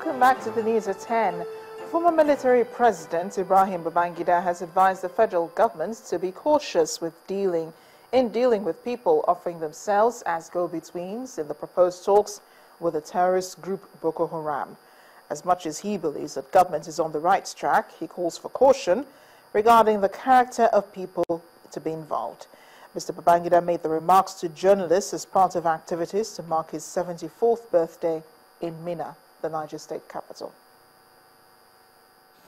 Welcome back to the news at 10. Former military president Ibrahim Babangida has advised the federal government to be cautious with dealing with people offering themselves as go-betweens in the proposed talks with the terrorist group Boko Haram. As much as he believes that government is on the right track, he calls for caution regarding the character of people to be involved. Mr. Babangida made the remarks to journalists as part of activities to mark his 74th birthday in Minna, the Niger State capital.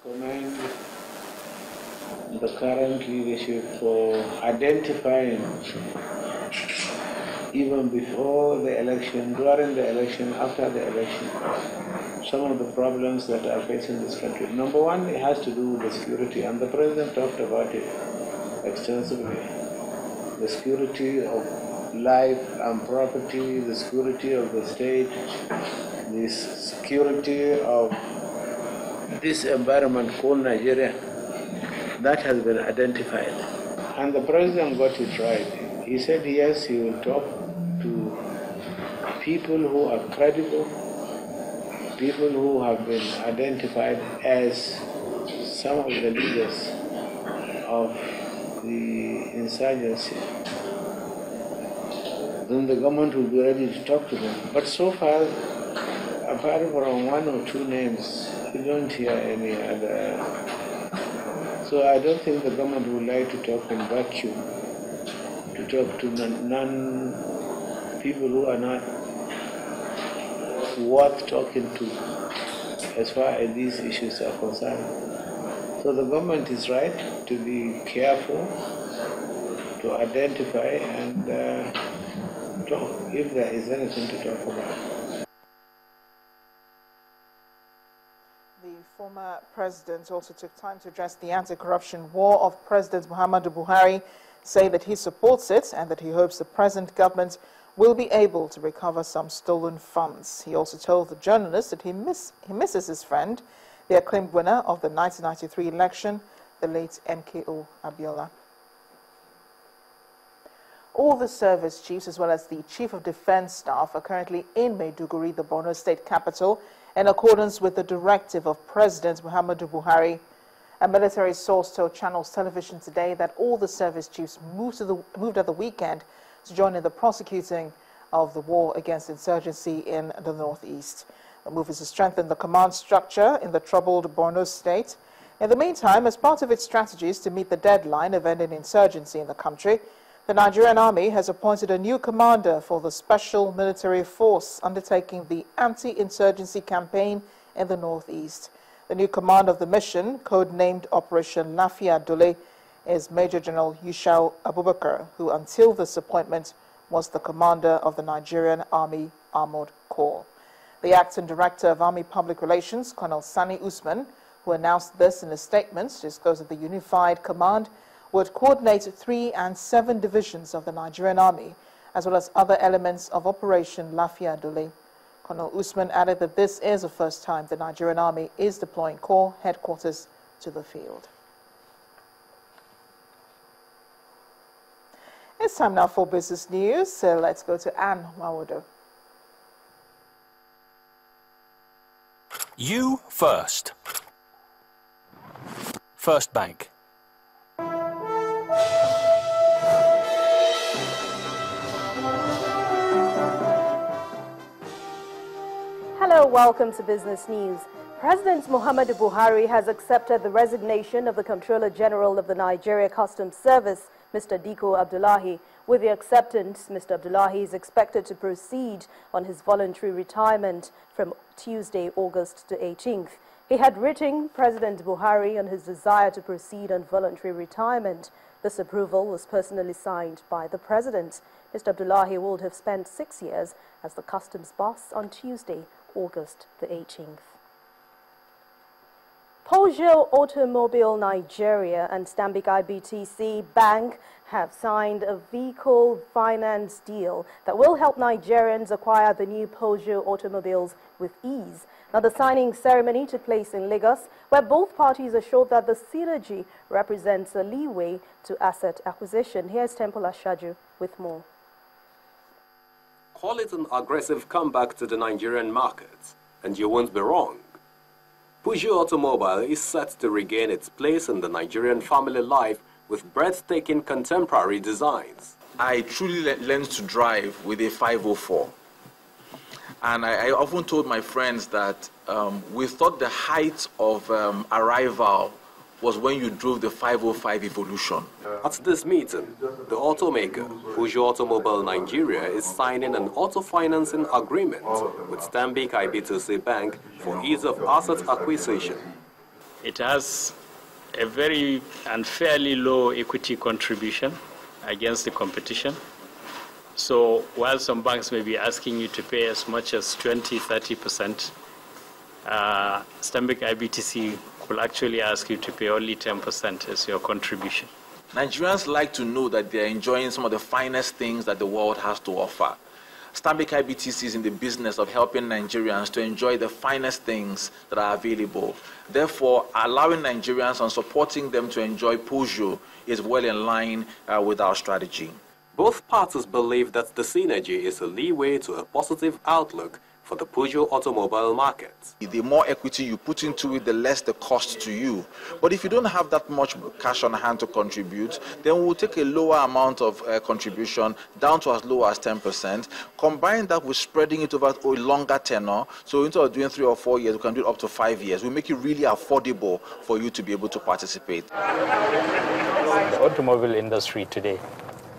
Commend the current leadership for identifying, even before the election, during the election, after the election, some of the problems that are facing this country. Number one, it has to do with the security, and the President talked about it extensively. The security of life and property, the security of the state, the security of this environment called Nigeria, that has been identified. And the President got it right. He said, yes, he will talk to people who are credible, people who have been identified as some of the leaders of the insurgency. Then the government will be ready to talk to them. But so far, apart from one or two names, you don't hear any other. So I don't think the government would like to talk in vacuum, to talk to people who are not worth talking to as far as these issues are concerned. So the government is right to be careful, to identify and talk if there is anything to talk about. The former president also took time to address the anti-corruption war of President Muhammadu Buhari, say that he supports it and that he hopes the present government will be able to recover some stolen funds. He also told the journalists that he misses his friend, the acclaimed winner of the 1993 election, the late MKO Abiola. All the service chiefs as well as the Chief of Defense Staff are currently in Maiduguri, the Borno State capital, in accordance with the directive of President Muhammadu Buhari. A military source told Channels Television today that all the service chiefs moved at the weekend to join in the prosecuting of the war against insurgency in the northeast. The move is to strengthen the command structure in the troubled Borno State. In the meantime, as part of its strategies to meet the deadline of ending insurgency in the country, the Nigerian Army has appointed a new commander for the Special Military Force undertaking the anti-insurgency campaign in the northeast. The new commander of the mission, codenamed Operation Lafia Dole, is Major General Yushau Abubakar, who until this appointment was the commander of the Nigerian Army Armored Corps. The acting director of Army Public Relations, Colonel Sani Usman, who announced this in a statement, disclosed that the unified command would coordinate 3 and 7 divisions of the Nigerian Army, as well as other elements of Operation Lafia Dole. Colonel Usman added that this is the first time the Nigerian Army is deploying Corps headquarters to the field. It's time now for business news, so let's go to Anne Mawodo. You first. First Bank. Hello, welcome to Business News. President Muhammadu Buhari has accepted the resignation of the Controller General of the Nigeria Customs Service, Mr. Diko Abdullahi. With the acceptance, Mr. Abdullahi is expected to proceed on his voluntary retirement from Tuesday, August the 18th. He had written President Buhari on his desire to proceed on voluntary retirement. This approval was personally signed by the President. Mr. Abdullahi would have spent 6 years as the customs boss on Tuesday, August the 18th. Peugeot Automobile Nigeria and Stanbic IBTC Bank have signed a vehicle finance deal that will help Nigerians acquire the new Peugeot automobiles with ease. Now, the signing ceremony took place in Lagos, where both parties assured that the synergy represents a leeway to asset acquisition. Here's Temple Ashaju with more. Call it an aggressive comeback to the Nigerian market, and you won't be wrong. Peugeot Automobile is set to regain its place in the Nigerian family life with breathtaking contemporary designs. I truly learned to drive with a 504. And I often told my friends that we thought the height of arrival was when you drove the 505 Evolution. At this meeting, the automaker, Peugeot Automobile Nigeria, is signing an auto financing agreement with Stanbic Pt.3 Bank for ease of asset acquisition. It has a very unfairly low equity contribution against the competition. So while some banks may be asking you to pay as much as 20–30%, Stanbic IBTC will actually ask you to pay only 10% as your contribution. Nigerians like to know that they're enjoying some of the finest things that the world has to offer. Stanbic IBTC is in the business of helping Nigerians to enjoy the finest things that are available. Therefore, allowing Nigerians and supporting them to enjoy Peugeot is well in line with our strategy. Both parties believe that the synergy is a leeway to a positive outlook for the Peugeot automobile market. The more equity you put into it, the less the cost to you. But if you don't have that much cash on hand to contribute, then we'll take a lower amount of contribution down to as low as 10%. Combine that with spreading it over a longer tenor. So instead of doing 3 or 4 years, we can do it up to 5 years. We make it really affordable for you to be able to participate. The automobile industry today,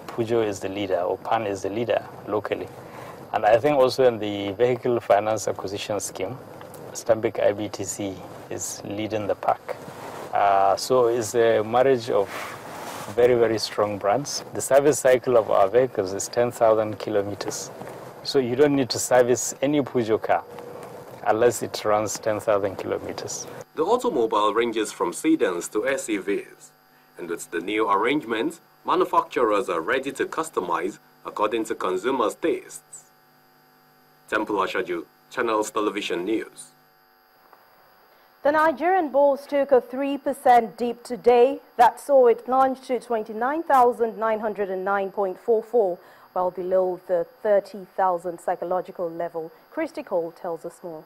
Peugeot is the leader, or PAN is the leader locally. And I think also in the vehicle finance acquisition scheme, Stanbic IBTC is leading the pack. So it's a marriage of very, very strong brands. The service cycle of our vehicles is 10,000 kilometers. So you don't need to service any Peugeot car unless it runs 10,000 kilometers. The automobile ranges from sedans to SUVs. And with the new arrangement, manufacturers are ready to customize according to consumers' tastes. Temple Ashaju, Channels Television News. The Nigerian bulls took a 3% dip today. That saw it plunge to 29,909.44, while below the 30,000 psychological level. Christy Cole tells us more.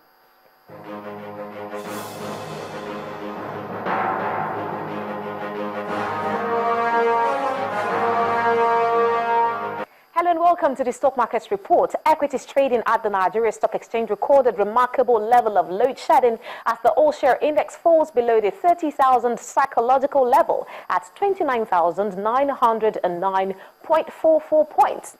Hello and welcome to the Stock Markets Report. Equities trading at the Nigeria Stock Exchange recorded remarkable level of load shedding as the all-share index falls below the 30,000 psychological level at 29,909.44 points.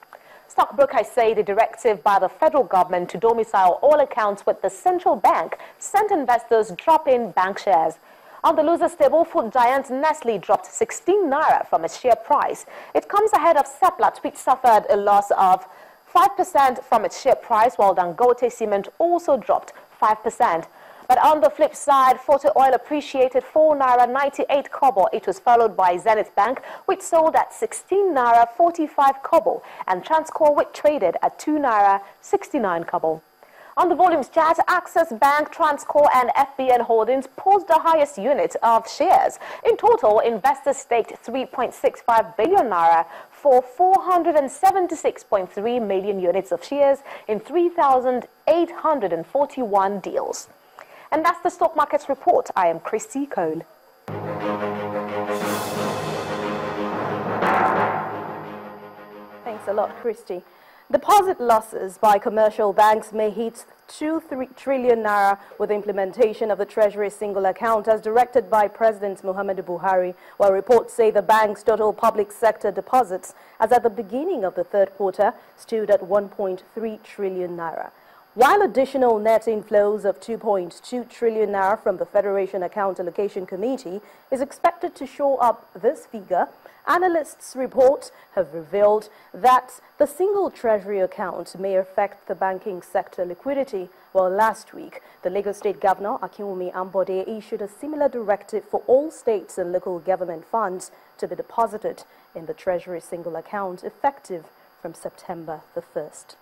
Stockbrokers say the directive by the federal government to domicile all accounts with the central bank sent investors dropping bank shares. On the losers table, food giant Nestle dropped 16 naira from its share price. It comes ahead of Seplat, which suffered a loss of 5% from its share price, while Dangote Cement also dropped 5%. But on the flip side, Forte Oil appreciated 4 naira 98 kobo. It was followed by Zenith Bank, which sold at 16 naira 45 kobo, and Transcorp, which traded at 2 naira 69 kobo. On the volumes chart, Access Bank, Transcorp and FBN Holdings posted the highest unit of shares. In total, investors staked 3.65 billion naira for 476.3 million units of shares in 3,841 deals. And that's the Stock Markets Report. I am Christy Cole. Thanks a lot, Christy. Deposit losses by commercial banks may hit 2 trillion naira with the implementation of the Treasury single account as directed by President Muhammadu Buhari, while reports say the bank's total public sector deposits as at the beginning of the third quarter stood at 1.3 trillion naira. While additional net inflows of 2.2 trillion naira from the Federation Account Allocation Committee is expected to show up this figure, analysts' reports have revealed that the single treasury account may affect the banking sector liquidity, while last week the Lagos State Governor Akinwumi Ambode issued a similar directive for all states and local government funds to be deposited in the treasury single account effective from September the 1st.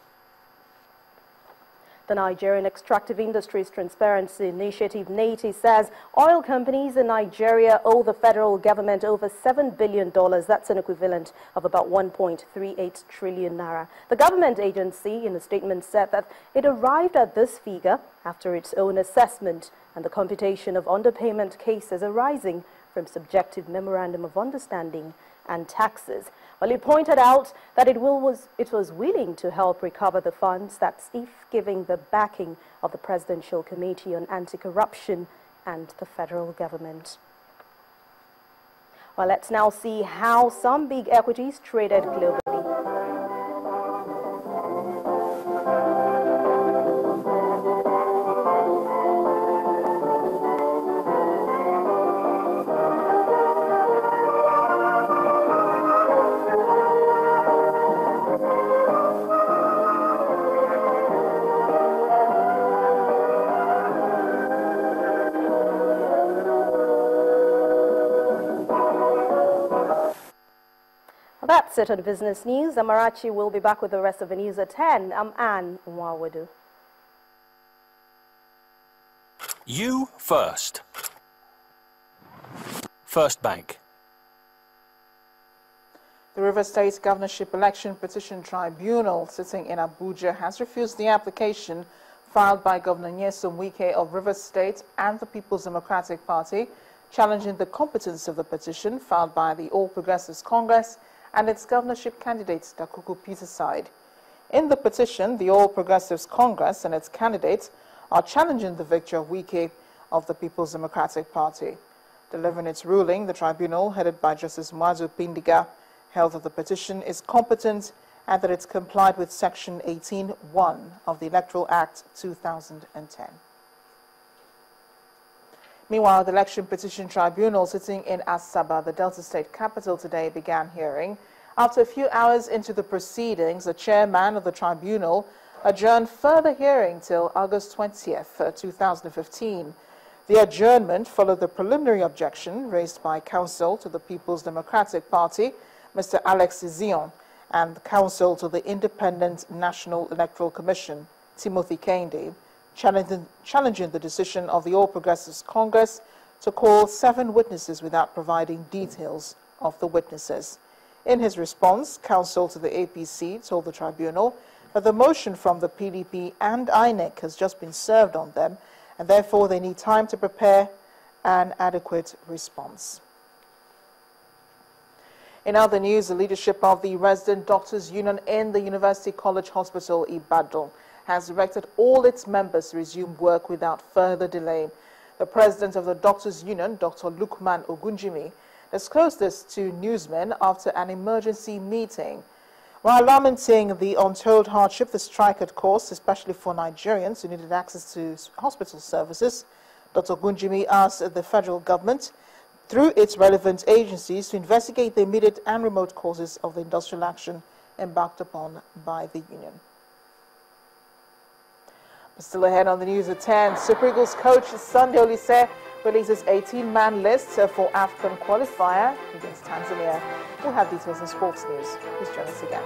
The Nigerian Extractive Industries Transparency Initiative, NATI, says oil companies in Nigeria owe the federal government over $7 billion. That's an equivalent of about 1.38 trillion naira. The government agency, in a statement, said that it arrived at this figure after its own assessment and the computation of underpayment cases arising from subjective memorandum of understanding and taxes. Well, he pointed out that it was willing to help recover the funds, that's if giving the backing of the Presidential Committee on Anti-Corruption and the federal government. Well, let's now see how some big equities traded globally. That's it on Business News. Amarachi will be back with the rest of the news at 10. I'm Anne Mwawadu. You first. First Bank. The River State Governorship Election Petition Tribunal sitting in Abuja has refused the application filed by Governor Nyesom Wike of River State and the People's Democratic Party, challenging the competence of the petition filed by the All Progressives Congress and its governorship candidate, Dakuku Pt.3. In the petition, the All Progressives Congress and its candidates are challenging the victory of Wike of the People's Democratic Party. Delivering its ruling, the tribunal, headed by Justice Muazu Pindiga, held that the petition is competent and that it's complied with Section 18(1) of the Electoral Act 2010. Meanwhile, the Election Petition Tribunal sitting in Asaba, the Delta State capital, today began hearing. After a few hours into the proceedings, the chairman of the tribunal adjourned further hearing till August 20th, 2015. The adjournment followed the preliminary objection raised by counsel to the People's Democratic Party, Mr. Alex Zion, and counsel to the Independent National Electoral Commission, Timothy Kende, challenging the decision of the All Progressives Congress to call 7 witnesses without providing details of the witnesses. In his response, counsel to the APC told the tribunal that the motion from the PDP and INEC has just been served on them, and therefore they need time to prepare an adequate response. In other news, the leadership of the Resident Doctors Union in the University College Hospital, Ibadan, has directed all its members to resume work without further delay. The president of the Doctors Union, Dr. Lukman Ogunjimi, disclosed this to newsmen after an emergency meeting. While lamenting the untold hardship the strike had caused, especially for Nigerians who needed access to hospital services, Dr. Ogunjimi asked the federal government, through its relevant agencies, to investigate the immediate and remote causes of the industrial action embarked upon by the union. Still ahead on the news at 10, Super Eagles coach Sunday Olise releases 18-man list for African qualifier against Tanzania. We'll have details in sports news. Please join us again.